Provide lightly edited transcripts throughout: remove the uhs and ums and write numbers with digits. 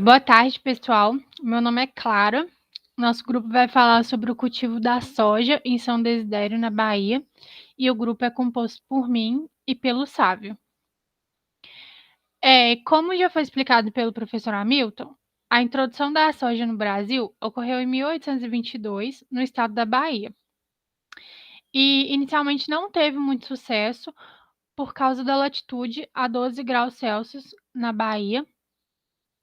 Boa tarde, pessoal. Meu nome é Clara. Nosso grupo vai falar sobre o cultivo da soja em São Desidério, na Bahia, e o grupo é composto por mim e pelo Sávio. Como já foi explicado pelo professor Hamilton, a introdução da soja no Brasil ocorreu em 1822, no estado da Bahia. E inicialmente não teve muito sucesso por causa da latitude a 12 graus Celsius na Bahia.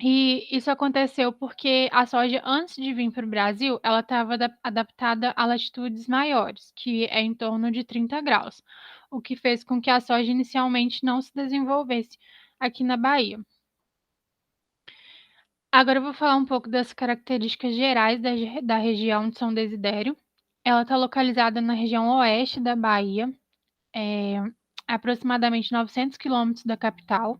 E isso aconteceu porque a soja, antes de vir para o Brasil, ela estava adaptada a latitudes maiores, que é em torno de 30 graus, o que fez com que a soja inicialmente não se desenvolvesse aqui na Bahia. Agora eu vou falar um pouco das características gerais da região de São Desidério. Ela está localizada na região oeste da Bahia, aproximadamente 900 quilômetros da capital.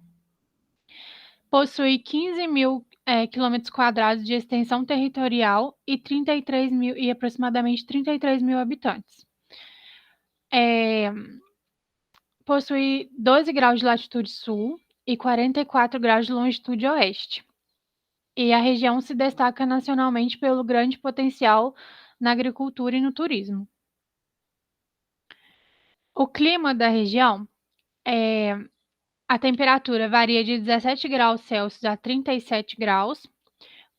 Possui 15.000 quilômetros quadrados de extensão territorial e aproximadamente 33 mil habitantes. Possui 12 graus de latitude sul e 44 graus de longitude oeste. E a região se destaca nacionalmente pelo grande potencial na agricultura e no turismo. O clima da região a temperatura varia de 17 graus Celsius a 37 graus.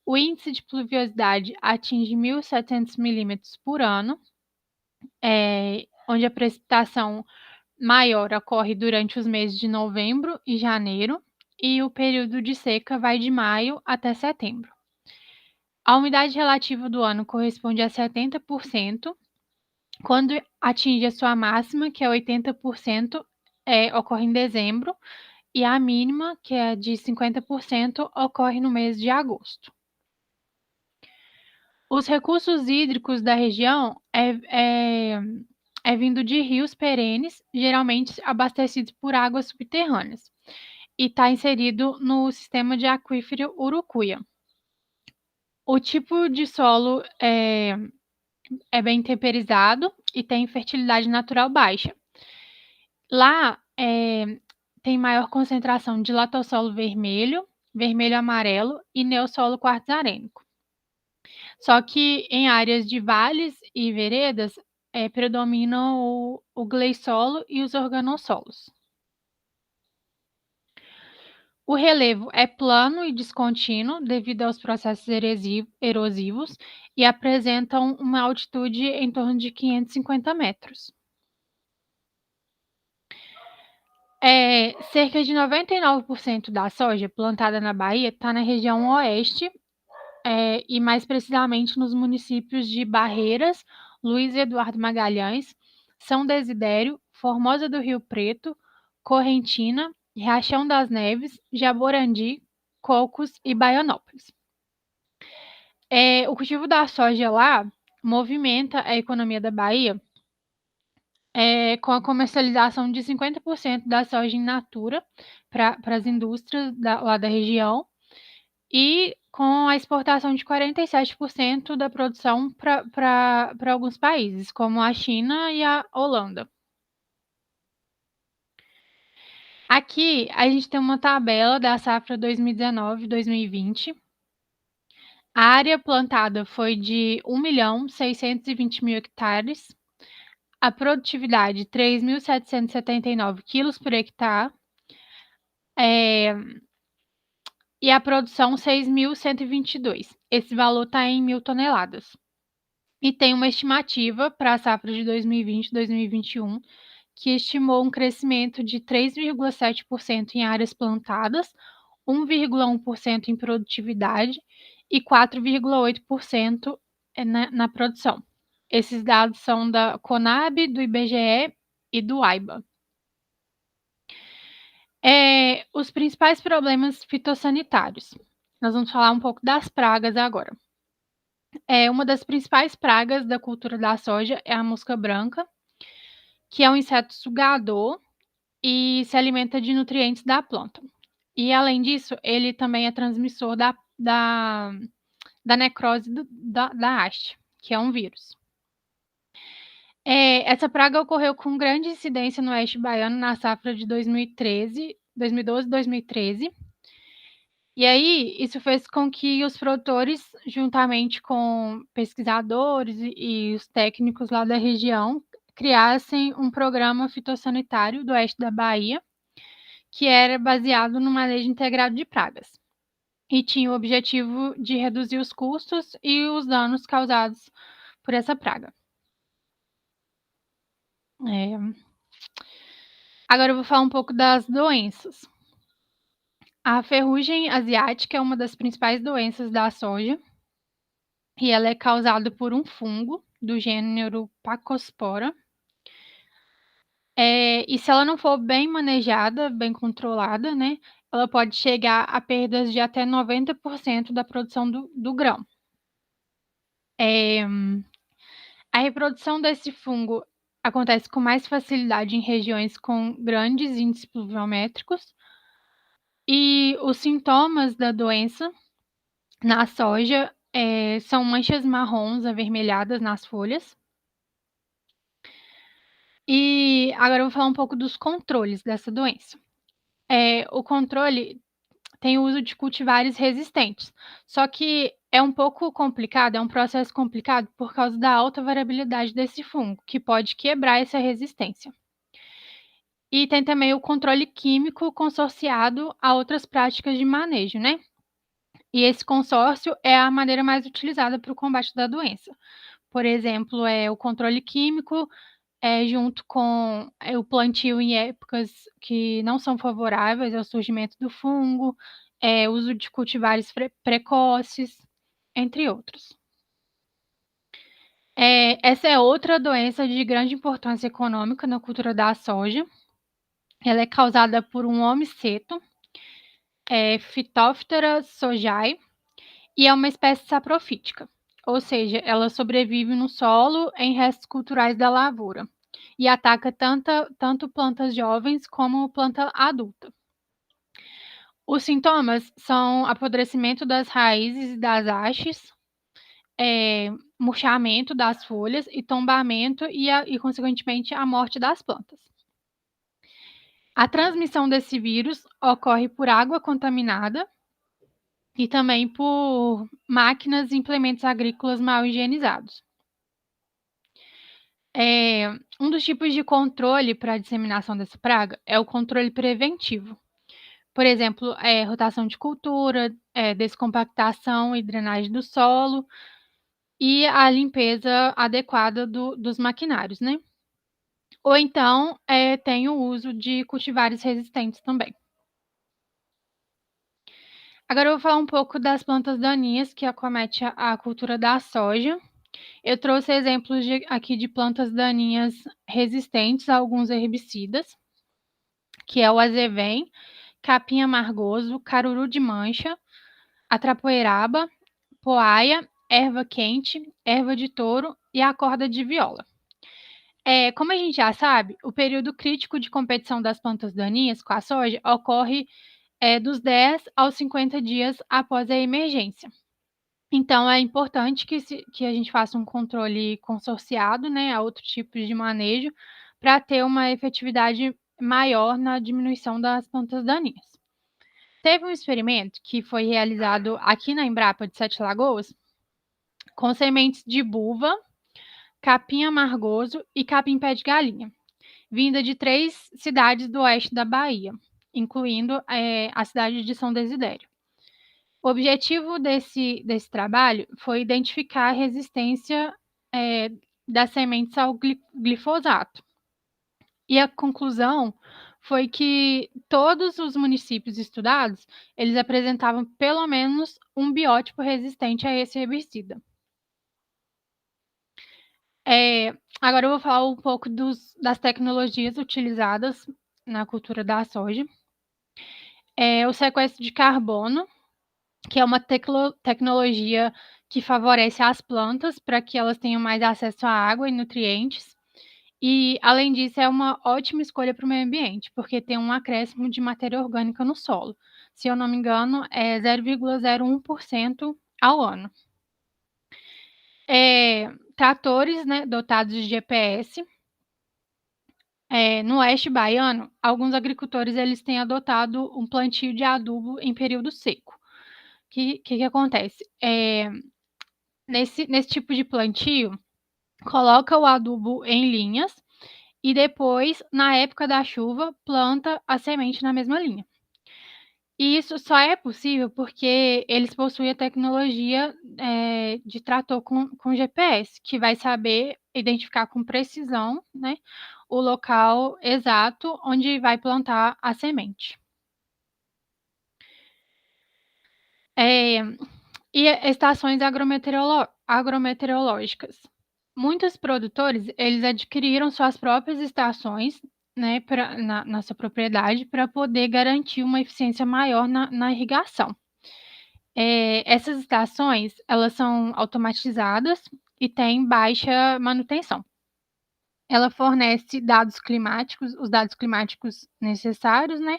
O índice de pluviosidade atinge 1.700 milímetros por ano, onde a precipitação maior ocorre durante os meses de novembro e janeiro, e o período de seca vai de maio até setembro. A umidade relativa do ano corresponde a 70%, quando atinge a sua máxima, que é 80%, ocorre em dezembro, e a mínima, que é de 50%, ocorre no mês de agosto. Os recursos hídricos da região vindo de rios perenes, geralmente abastecidos por águas subterrâneas, e está inserido no sistema de aquífero Urucuia. O tipo de solo é bem temperizado e tem fertilidade natural baixa. Lá tem maior concentração de latossolo vermelho, vermelho-amarelo e neossolo quartzarênico. Só que em áreas de vales e veredas predominam o gleissolo e os organossolos. O relevo é plano e descontínuo devido aos processos erosivos e apresentam uma altitude em torno de 550 metros. Cerca de 99% da soja plantada na Bahia está na região oeste, e mais precisamente nos municípios de Barreiras, Luiz Eduardo Magalhães, São Desidério, Formosa do Rio Preto, Correntina, Riachão das Neves, Jaborandi, Cocos e Baianópolis. O cultivo da soja lá movimenta a economia da Bahia, com a comercialização de 50% da soja in natura para as indústrias lá da região, e com a exportação de 47% da produção para alguns países, como a China e a Holanda. Aqui a gente tem uma tabela da safra 2019-2020. A área plantada foi de 1.620.000 hectares, a produtividade 3.779 quilos por hectare, e a produção 6.122. Esse valor está em 1.000 toneladas. E tem uma estimativa para a safra de 2020-2021, que estimou um crescimento de 3,7% em áreas plantadas, 1,1% em produtividade e 4,8% na produção. Esses dados são da Conab, do IBGE e do AIBA. Os principais problemas fitossanitários. Nós vamos falar um pouco das pragas agora. Uma das principais pragas da cultura da soja é a mosca branca, que é um inseto sugador e se alimenta de nutrientes da planta. E, além disso, ele também é transmissor da necrose da haste, que é um vírus. Essa praga ocorreu com grande incidência no oeste baiano na safra de 2012-2013. E aí, isso fez com que os produtores, juntamente com pesquisadores e os técnicos lá da região, criassem um programa fitossanitário do oeste da Bahia, que era baseado no manejo integrado de pragas. E tinha o objetivo de reduzir os custos e os danos causados por essa praga. Agora eu vou falar um pouco das doenças. A ferrugem asiática é uma das principais doenças da soja e ela é causada por um fungo do gênero Pacospora. E se ela não for bem manejada, bem controlada, né, ela pode chegar a perdas de até 90% da produção do grão. A reprodução desse fungo acontece com mais facilidade em regiões com grandes índices pluviométricos e os sintomas da doença na soja são manchas marrons avermelhadas nas folhas. E agora eu vou falar um pouco dos controles dessa doença. O controle tem o uso de cultivares resistentes, só que é um pouco complicado, é um processo complicado por causa da alta variabilidade desse fungo, que pode quebrar essa resistência. E tem também o controle químico consorciado a outras práticas de manejo, né? E esse consórcio é a maneira mais utilizada para o combate da doença. Por exemplo, o controle químico, junto com o plantio em épocas que não são favoráveis ao surgimento do fungo, uso de cultivares precoces, entre outros. Essa é outra doença de grande importância econômica na cultura da soja. Ela é causada por um homiceto, Phytophthora sojai, e é uma espécie saprofítica, ou seja, ela sobrevive no solo em restos culturais da lavoura e ataca tanto plantas jovens como planta adulta. Os sintomas são apodrecimento das raízes e das hastes, murchamento das folhas e tombamento e, consequentemente, a morte das plantas. A transmissão desse vírus ocorre por água contaminada e também por máquinas e implementos agrícolas mal higienizados. Um dos tipos de controle para a disseminação dessa praga é o controle preventivo. Por exemplo, rotação de cultura, descompactação e drenagem do solo e a limpeza adequada dos maquinários, né? Ou então, tem o uso de cultivares resistentes também. Agora eu vou falar um pouco das plantas daninhas que acometem a cultura da soja. Eu trouxe exemplos aqui de plantas daninhas resistentes a alguns herbicidas, que é o azevém, capim amargoso, caruru de mancha, atrapoeraba, poaia, erva quente, erva de touro e a corda de viola. Como a gente já sabe, o período crítico de competição das plantas daninhas com a soja ocorre dos 10 aos 50 dias após a emergência. Então, é importante que a gente faça um controle consorciado, né, a outros tipos de manejo, para ter uma efetividade maior na diminuição das plantas daninhas. Teve um experimento que foi realizado aqui na Embrapa de Sete Lagoas, com sementes de buva, capim amargoso e capim pé de galinha, vinda de 3 cidades do oeste da Bahia, incluindo a cidade de São Desidério. O objetivo desse trabalho foi identificar a resistência das sementes ao glifosato. E a conclusão foi que todos os municípios estudados, eles apresentavam pelo menos um biótipo resistente a esse herbicida. Agora eu vou falar um pouco das tecnologias utilizadas na cultura da soja. O sequestro de carbono, que é uma tecnologia que favorece as plantas para que elas tenham mais acesso à água e nutrientes. E, além disso, é uma ótima escolha para o meio ambiente, porque tem um acréscimo de matéria orgânica no solo. Se eu não me engano, é 0,01% ao ano. Tratores, né, dotados de GPS. No oeste baiano, alguns agricultores eles têm adotado um plantio de adubo em período seco, Que acontece? Nesse tipo de plantio, coloca o adubo em linhas e depois, na época da chuva, planta a semente na mesma linha. E isso só é possível porque eles possuem a tecnologia, de trator com GPS, que vai saber identificar com precisão, né, o local exato onde vai plantar a semente. Eh, e estações agrometeorológicas. Muitos produtores, eles adquiriram suas próprias estações, né, na sua propriedade, para poder garantir uma eficiência maior na irrigação. Essas estações, elas são automatizadas e têm baixa manutenção. Ela fornece dados climáticos, os dados climáticos necessários, né,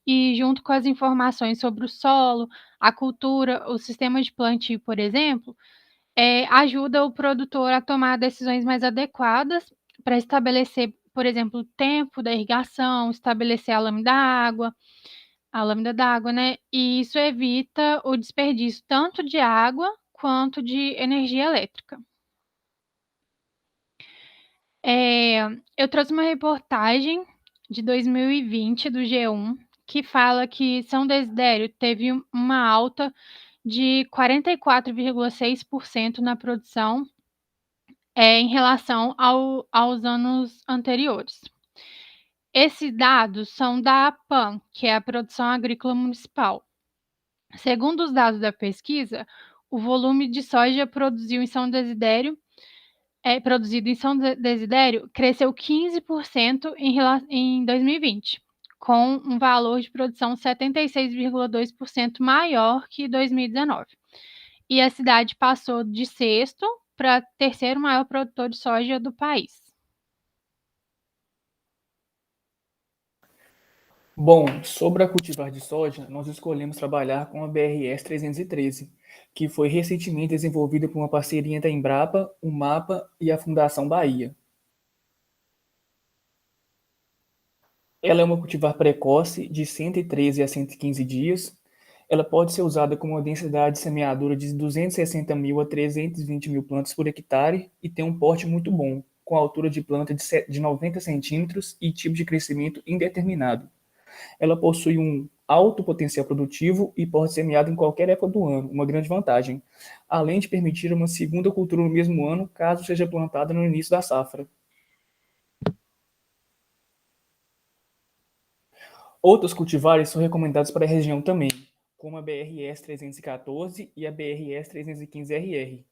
e junto com as informações sobre o solo, a cultura, o sistema de plantio, por exemplo, ajuda o produtor a tomar decisões mais adequadas para estabelecer, por exemplo, o tempo da irrigação, estabelecer a lâmina d'água, né, e isso evita o desperdício tanto de água quanto de energia elétrica. Eu trouxe uma reportagem de 2020 do G1 que fala que São Desidério teve uma alta de 44,6% na produção, em relação aos anos anteriores. Esses dados são da APAM, que é a Produção Agrícola Municipal. Segundo os dados da pesquisa, o volume de soja produzido em São Desidério cresceu 15% em 2020, com um valor de produção 76,2% maior que 2019. E a cidade passou de sexto para terceiro maior produtor de soja do país. Bom, sobre a cultivar de soja, nós escolhemos trabalhar com a BRS 313, que foi recentemente desenvolvida por uma parceria entre a Embrapa, o MAPA e a Fundação Bahia. Ela é uma cultivar precoce de 113 a 115 dias. Ela pode ser usada com uma densidade de semeadura de 260 mil a 320 mil plantas por hectare e tem um porte muito bom, com altura de planta de 90 centímetros e tipo de crescimento indeterminado. Ela possui um alto potencial produtivo e pode ser semeada em qualquer época do ano, uma grande vantagem, além de permitir uma segunda cultura no mesmo ano, caso seja plantada no início da safra. Outros cultivares são recomendados para a região também, como a BRS 314 e a BRS 315RR,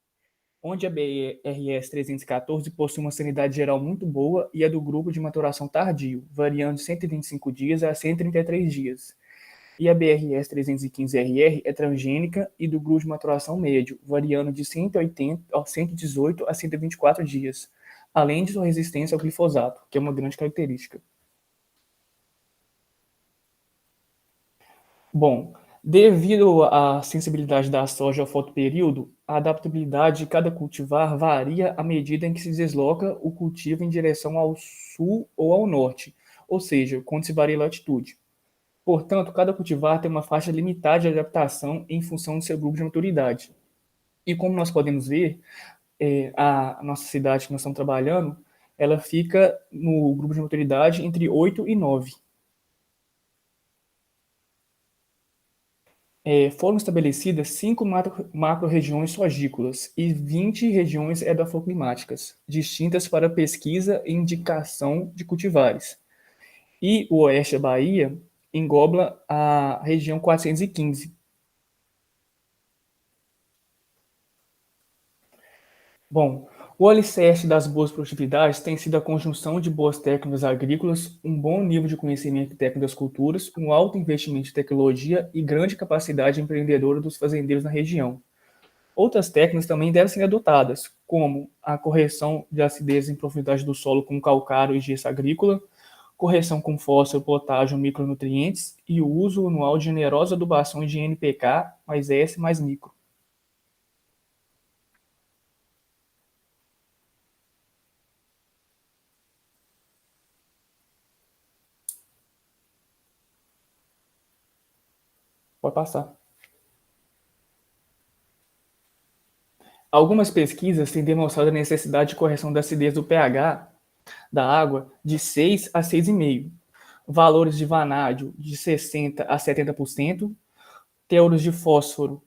onde a BRS 314 possui uma sanidade geral muito boa e é do grupo de maturação tardio, variando de 125 dias a 133 dias. E a BRS 315RR é transgênica e do grupo de maturação médio, variando de 118 a 124 dias, além de sua resistência ao glifosato, que é uma grande característica. Bom, devido à sensibilidade da soja ao fotoperíodo, a adaptabilidade de cada cultivar varia à medida em que se desloca o cultivo em direção ao sul ou ao norte, ou seja, quando se varia a latitude. Portanto, cada cultivar tem uma faixa limitada de adaptação em função do seu grupo de maturidade. E como nós podemos ver, a nossa cidade que nós estamos trabalhando, ela fica no grupo de maturidade entre 8 e 9. Foram estabelecidas 5 macro-regiões sogícolas e 20 regiões edafoclimáticas, distintas para pesquisa e indicação de cultivares. E o oeste da Bahia engloba a região 415. Bom, o alicerce das boas produtividades tem sido a conjunção de boas técnicas agrícolas, um bom nível de conhecimento técnico das culturas, um alto investimento em tecnologia e grande capacidade empreendedora dos fazendeiros na região. Outras técnicas também devem ser adotadas, como a correção de acidez em profundidade do solo com calcário e gesso agrícola, correção com fósforo, potássio, micronutrientes e o uso anual de generosas adubações de NPK mais S mais micro. Pode passar. Algumas pesquisas têm demonstrado a necessidade de correção da acidez do pH da água de 6 a 6,5, valores de vanádio de 60 a 70%, teores de fósforo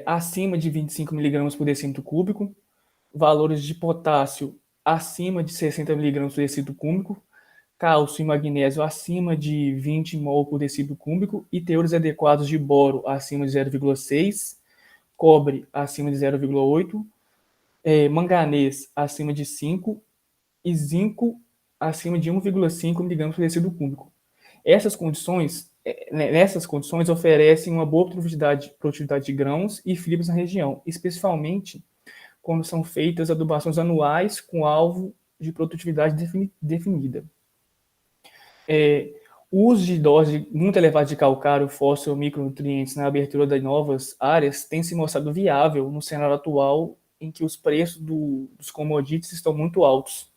acima de 25 mg por decímetro cúbico, valores de potássio acima de 60 mg por decímetro cúbico, cálcio e magnésio acima de 20 mol por decímetro cúbico e teores adequados de boro acima de 0,6, cobre acima de 0,8, manganês acima de 5 e zinco acima de 1,5 mg por decímetro cúbico. Nessas condições oferecem uma boa produtividade de grãos e fibras na região, especialmente quando são feitas adubações anuais com alvo de produtividade definida. O uso de dose muito elevada de calcário, fósforo e micronutrientes na abertura de novas áreas tem se mostrado viável no cenário atual em que os preços dos commodities estão muito altos.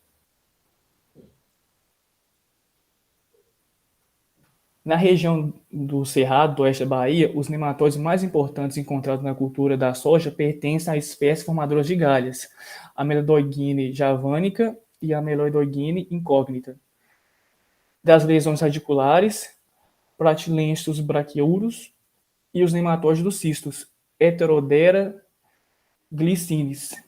Na região do Cerrado, do oeste da Bahia, os nematóides mais importantes encontrados na cultura da soja pertencem à espécie formadora de galhas, a Meloidogyne javanica e a Meloidogyne incognita. Das lesões radiculares, Platylenchus brachyurus e os nematóides dos cistos, Heterodera glycinis.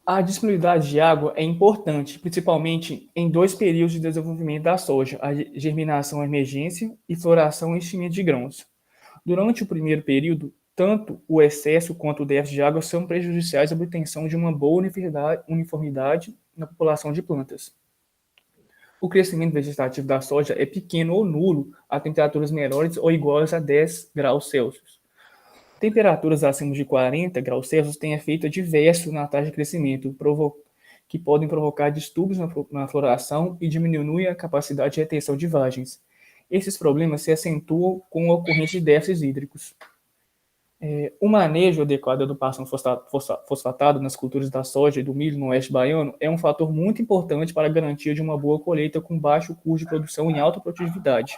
A disponibilidade de água é importante, principalmente em dois períodos de desenvolvimento da soja, a germinação emergência e floração e enchimento de grãos. Durante o primeiro período, tanto o excesso quanto o déficit de água são prejudiciais à obtenção de uma boa uniformidade na população de plantas. O crescimento vegetativo da soja é pequeno ou nulo a temperaturas menores ou iguais a 10 graus Celsius. Temperaturas acima de 40 graus Celsius têm efeito adverso na taxa de crescimento, que podem provocar distúrbios na floração e diminuem a capacidade de retenção de vagens. Esses problemas se acentuam com a ocorrência de déficits hídricos. O manejo adequado do pasto fosfatado nas culturas da soja e do milho no oeste baiano é um fator muito importante para a garantia de uma boa colheita com baixo custo de produção e alta produtividade.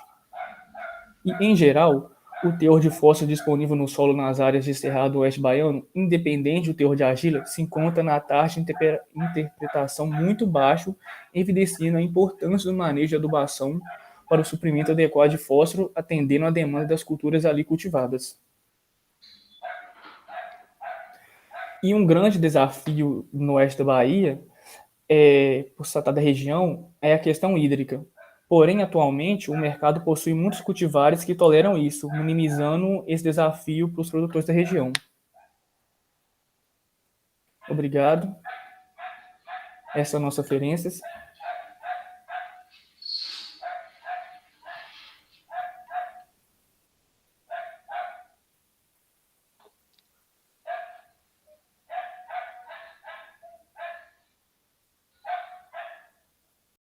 E, em geral, o teor de fósforo disponível no solo nas áreas de cerrado oeste baiano, independente do teor de argila, se encontra na taxa de interpretação muito baixo, evidenciando a importância do manejo de adubação para o suprimento adequado de fósforo, atendendo à demanda das culturas ali cultivadas. E um grande desafio no oeste da Bahia, por se tratar da região, é a questão hídrica. Porém, atualmente, o mercado possui muitos cultivares que toleram isso, minimizando esse desafio para os produtores da região. Obrigado. Essas são nossas referências.